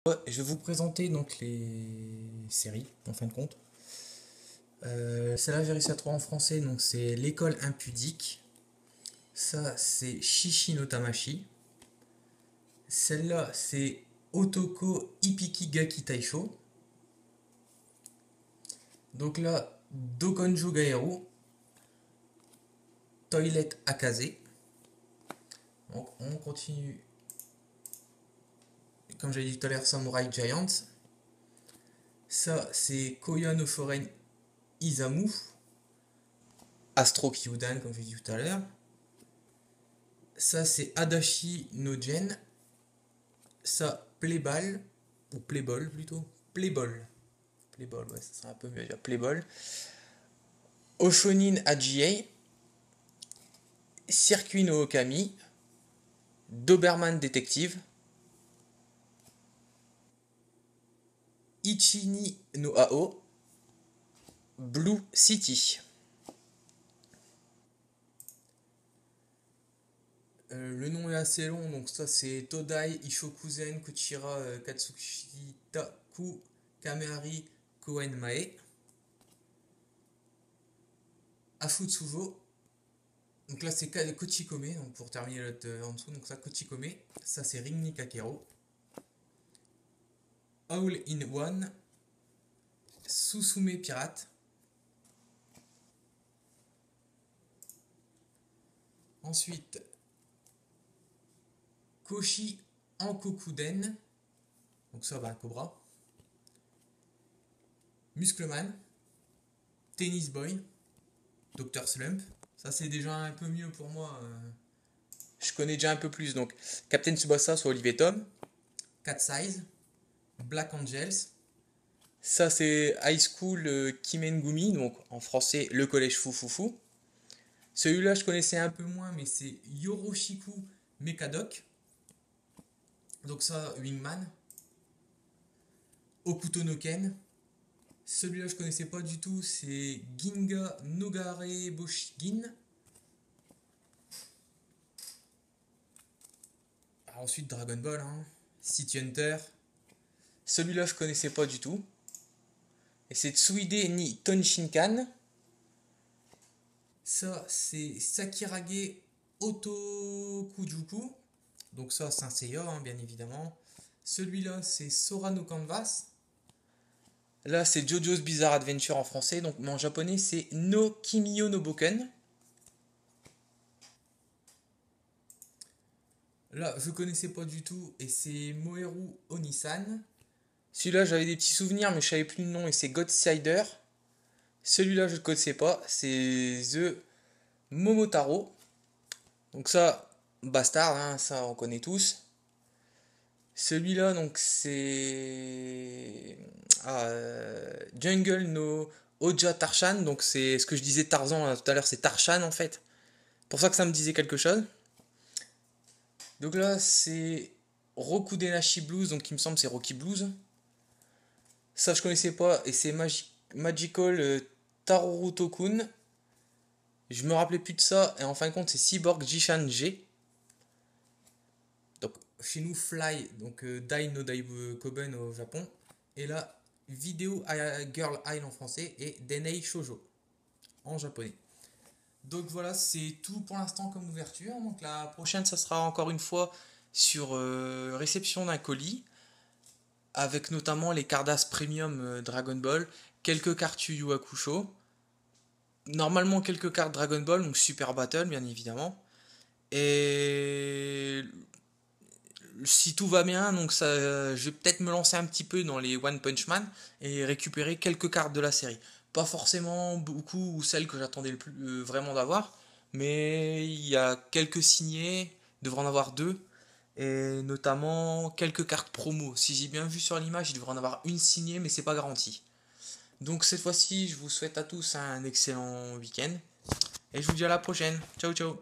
Ouais, je vais vous présenter donc les séries en fin de compte. Celle-là j'ai réussi à trouver en français, donc c'est L'école impudique. Ça c'est Shishi no Tamashi. Celle-là c'est Otoko Ippiki Gaki Taisho. Donc là, Dokonju Gaeru, Toilet Akaze. Donc on continue, comme j'avais dit tout à l'heure, Samurai Giant. Ça c'est Koya no Foren Izamu. Astro Kyudan, comme j'ai dit tout à l'heure. Ça c'est Adachi no Gen. Ça, Playball, ou Playball plutôt. Playball. Playball, ouais, ça serait un peu mieux à dire. Playball. Oshonin AGA. Circuit no Okami. Doberman Detective. Ichini no Ao. Blue City. Le nom est assez long, donc ça c'est Todai Ishokuzen Kuchira Katsushitaku Kamehari Koen Mae. Afutsujo. Donc là c'est Kochikome, donc pour terminer en dessous, donc ça Kochikome, ça c'est Ringni Kakero. All in One, Susume Pirate. Ensuite, Koshi Ankokuden, donc ça va Cobra. Muscleman, Tennis Boy, Dr Slump. Ça c'est déjà un peu mieux pour moi. Je connais déjà un peu plus. Donc Captain Tsubasa sur Olivier Tom. Cat Size, Black Angels. Ça c'est High School Kimengumi, donc en français le collège Foufoufou. Celui-là je connaissais un peu moins, mais c'est Yoroshiku Mekadoc. Donc ça, Wingman. Okuto no Ken. Celui-là je connaissais pas du tout, c'est Ginga Nogare Boshigin. Alors ensuite Dragon Ball, hein. City Hunter. Celui-là je connaissais pas du tout. Et c'est Tsuide ni Tonshinkan. Ça c'est Sakirage Otokujuku. Donc ça c'est un Seiya, hein, bien évidemment. Celui-là c'est Sora no Canvas. Là c'est JoJo's Bizarre Adventure en français, donc mais en japonais c'est No Kimiyo no Boken. Là je connaissais pas du tout et c'est Moeru Onisan. Celui-là j'avais des petits souvenirs mais je savais plus le nom et c'est Godsider. Celui-là je ne connaissais pas, c'est The Momotaro. Donc ça, Bastard, hein, ça on connaît tous. Celui-là donc c'est Jungle no Oja Tarshan, donc c'est ce que je disais Tarzan là, tout à l'heure, c'est Tarshan en fait. Pour ça que ça me disait quelque chose. Donc là c'est Rokudenashi Blues, donc il me semble c'est Rocky Blues. Ça je connaissais pas et c'est Magical Tarurutokun. Je me rappelais plus de ça et en fin de compte c'est Cyborg Jishan G. Donc chez nous Fly, donc Dai no Koben au Japon. Et là Video Girl Eye en français et Denei Shoujo en japonais. Donc voilà, c'est tout pour l'instant comme ouverture. Donc la prochaine, ça sera encore une fois sur réception d'un colis, avec notamment les Cardass Premium Dragon Ball, quelques cartes Yu Yu Hakusho, normalement quelques cartes Dragon Ball, donc Super Battle bien évidemment. Et si tout va bien, donc ça, je vais peut-être me lancer un petit peu dans les One Punch Man et récupérer quelques cartes de la série. Pas forcément beaucoup ou celles que j'attendais le plus vraiment d'avoir, mais il y a quelques signés, il devrait en avoir deux, et notamment quelques cartes promo. Si j'ai bien vu sur l'image, il devrait en avoir une signée, mais c'est pas garanti. Donc cette fois-ci, je vous souhaite à tous un excellent week-end, et je vous dis à la prochaine. Ciao ciao.